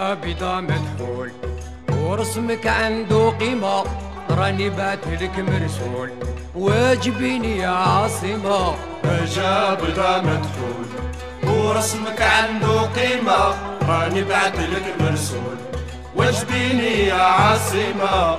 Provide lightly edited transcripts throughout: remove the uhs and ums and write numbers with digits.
حاجة بيضة مدخول ورسمك عنده قيمة، راني بعتلك مرسول واجبيني يا عاصمة. حاجة بيضة مدخول ورسمك عنده قيمة، راني بعتلك مرسول واجبيني يا عاصمة.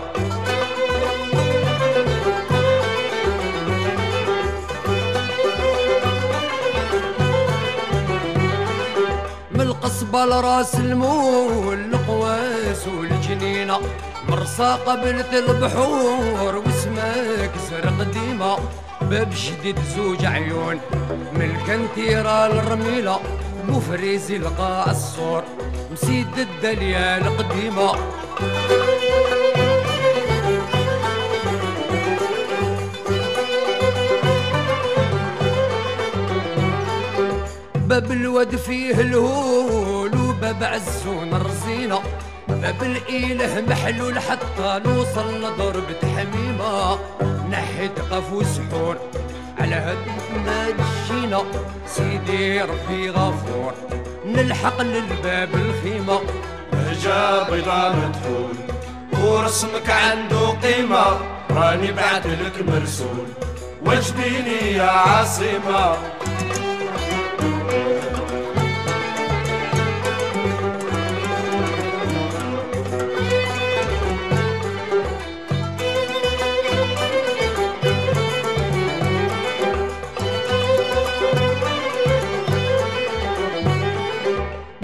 من القصبة لراس المول القواس والجنينة، مرسى قبلة البحور واسمك زرق ديمة. باب جديد زوج عيون من الكنتيرة للرميلة، بوفريزي لقاع الصور مسيد الدليا القديمة. باب الود فيه الهول وباب عزون الرزينة، باب الإله محلول حتى نوصل لضربة حميمة. نحيت قفو سحور على هاد ما جينا، سيدي ربي غفور نلحق للباب الخيمة. حاجة بيضة مدخول ورسمك عنده قيمة، راني بعتلك مرسول واجبيني يا عاصمة.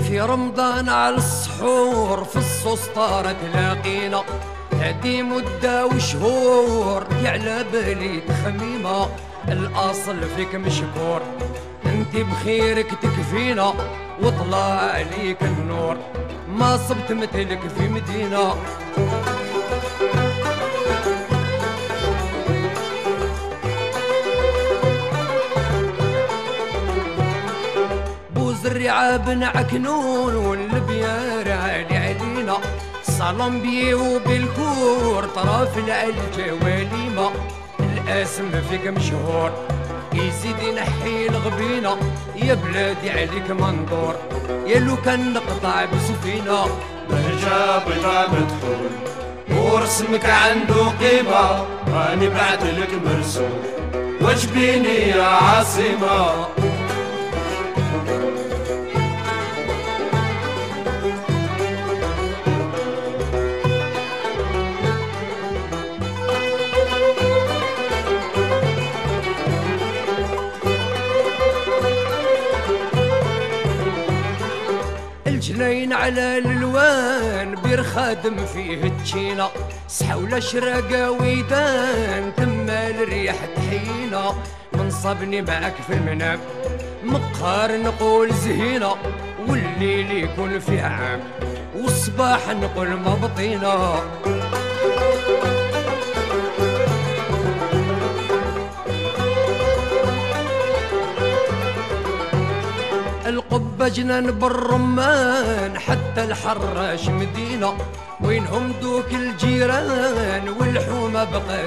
في رمضان على السحور في السسطارة تلاقينا، هادي مدة وشهور على بالي تخميمة. الأصل فيك مشكور انت بخيرك تكفينا، وطلع عليك النور ما صبت مثلك في مدينة. الرعا بن عكنون والبيار عالي علينا، صالون بيه وبالكور طرف العلجة وليمة. الاسم فيك مشهور يزيد ينحي الغبينة، يا بلادي عليك منظور يا لو كان نقطع بسفينة. حاجة بيضة مدخول ورسمك عنده قيمة، راني بعتلك مرسول واجبيني يا عاصمة. الجنين على الالوان بير خادم فيه تشينا، سحولة شراقة ويدان تما الريح تحينا. منصبني معك في المنام مقهر نقول زهينة، والليل يكون فيه عام والصباح نقول ما بطينا. القبة جنان بالرمان حتى الحراش مدينة، وينهم دوك الجيران والحومة بقى